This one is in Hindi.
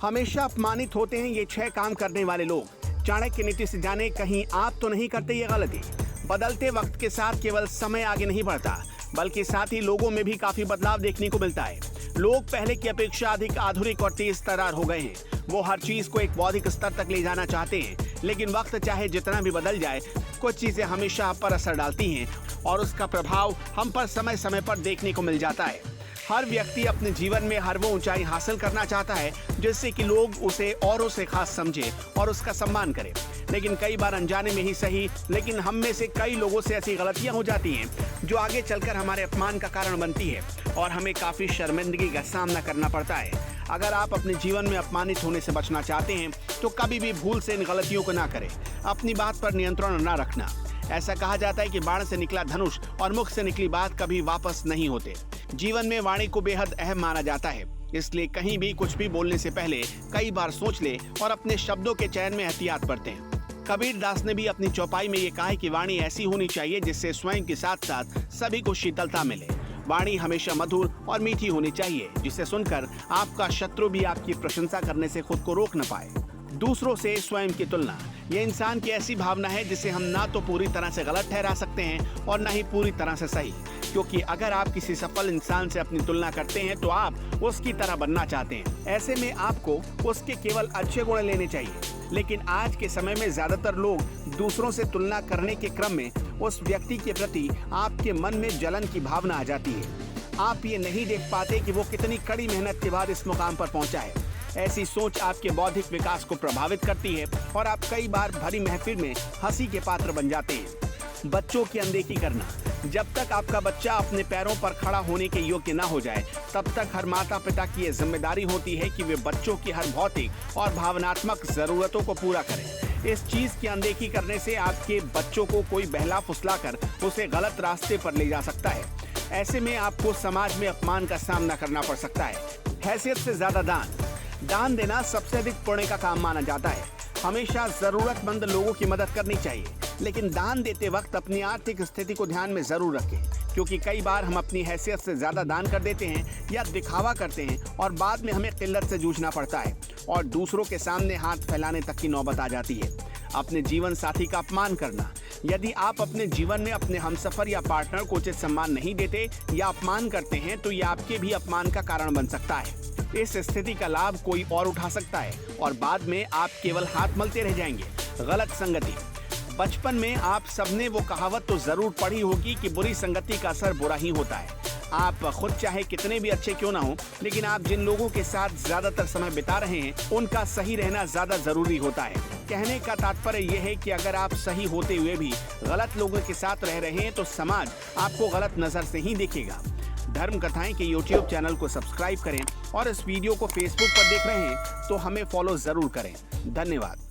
हमेशा अपमानित होते हैं ये 6 काम करने वाले लोग। चाणक्य नीति से जाने कहीं आप तो नहीं करते ये गलती। बदलते वक्त के साथ केवल समय आगे नहीं बढ़ता, बल्कि साथ ही लोगों में भी काफी बदलाव देखने को मिलता है। लोग पहले की अपेक्षा अधिक आधुनिक और तेज तर्रार हो गए हैं। वो हर चीज को एक बौद्धिक स्तर तक ले जाना चाहते हैं, लेकिन वक्त चाहे जितना भी बदल जाए, कुछ चीजें हमेशा आप पर असर डालती हैं और उसका प्रभाव हम पर समय समय पर देखने को मिल जाता है। हर व्यक्ति अपने जीवन में हर वो ऊंचाई हासिल करना चाहता है जिससे कि लोग उसे औरों से खास समझे और उसका सम्मान करें। लेकिन कई बार अनजाने में ही सही, लेकिन हम में से कई लोगों से ऐसी गलतियां हो जाती हैं जो आगे चलकर हमारे अपमान का कारण बनती है और हमें काफी शर्मिंदगी का सामना करना पड़ता है। अगर आप अपने जीवन में अपमानित होने से बचना चाहते हैं तो कभी भी भूल से इन गलतियों को ना करें। अपनी बात पर नियंत्रण ना रखना। ऐसा कहा जाता है कि बाण से निकला धनुष और मुख से निकली बात कभी वापस नहीं होते। जीवन में वाणी को बेहद अहम माना जाता है, इसलिए कहीं भी कुछ भी बोलने से पहले कई बार सोच ले और अपने शब्दों के चयन में एहतियात बरतें। कबीर दास ने भी अपनी चौपाई में ये कहा है कि वाणी ऐसी होनी चाहिए जिससे स्वयं के साथ साथ सभी को शीतलता मिले। वाणी हमेशा मधुर और मीठी होनी चाहिए जिसे सुनकर आपका शत्रु भी आपकी प्रशंसा करने से खुद को रोक न पाए। दूसरों से स्वयं की तुलना, यह इंसान की ऐसी भावना है जिसे हम ना तो पूरी तरह से गलत ठहरा सकते हैं और ना ही पूरी तरह से सही, क्योंकि अगर आप किसी सफल इंसान से अपनी तुलना करते हैं तो आप उसकी तरह बनना चाहते हैं। ऐसे में आपको उसके केवल अच्छे गुण लेने चाहिए, लेकिन आज के समय में ज्यादातर लोग दूसरों से तुलना करने के क्रम में उस व्यक्ति के प्रति आपके मन में जलन की भावना आ जाती है। आप ये नहीं देख पाते कि वो कितनी कड़ी मेहनत के बाद इस मुकाम पर पहुंचा है। ऐसी सोच आपके बौद्धिक विकास को प्रभावित करती है और आप कई बार भरी महफिल में हंसी के पात्र बन जाते हैं। बच्चों की अनदेखी करना, जब तक आपका बच्चा अपने पैरों पर खड़ा होने के योग्य ना हो जाए, तब तक हर माता पिता की यह जिम्मेदारी होती है कि वे बच्चों की हर भौतिक और भावनात्मक जरूरतों को पूरा करें। इस चीज की अनदेखी करने से आपके बच्चों को कोई बहला फुसलाकर उसे गलत रास्ते पर ले जा सकता है। ऐसे में आपको समाज में अपमान का सामना करना पड़ सकता है। हैसियत से ज्यादा दान देना सबसे अधिक पुण्य का काम माना जाता है। हमेशा जरूरतमंद लोगों की मदद करनी चाहिए, लेकिन दान देते वक्त अपनी आर्थिक स्थिति को ध्यान में जरूर रखें, क्योंकि कई बार हम अपनी हैसियत से ज्यादा दान कर देते हैं या दिखावा करते हैं और बाद में हमें किल्लत से जूझना पड़ता है और दूसरों के सामने हाथ फैलाने तक की नौबत आ जाती है। अपने जीवन साथी का अपमान करना, यदि आप अपने जीवन में अपने हमसफर या पार्टनर को उचित सम्मान नहीं देते या अपमान करते हैं तो यह आपके भी अपमान का कारण बन सकता है। इस स्थिति का लाभ कोई और उठा सकता है और बाद में आप केवल हाथ मलते रह जाएंगे। गलत संगति, बचपन में आप सबने वो कहावत तो जरूर पढ़ी होगी कि बुरी संगति का असर बुरा ही होता है। आप खुद चाहे कितने भी अच्छे क्यों ना हो, लेकिन आप जिन लोगों के साथ ज्यादातर समय बिता रहे हैं उनका सही रहना ज्यादा जरूरी होता है। कहने का तात्पर्य यह है कि अगर आप सही होते हुए भी गलत लोगों के साथ रह रहे हैं तो समाज आपको गलत नजर से ही देखेगा। धर्म कथाएं के YouTube चैनल को सब्सक्राइब करें और इस वीडियो को Facebook पर देख रहे हैं तो हमें फॉलो जरूर करें। धन्यवाद।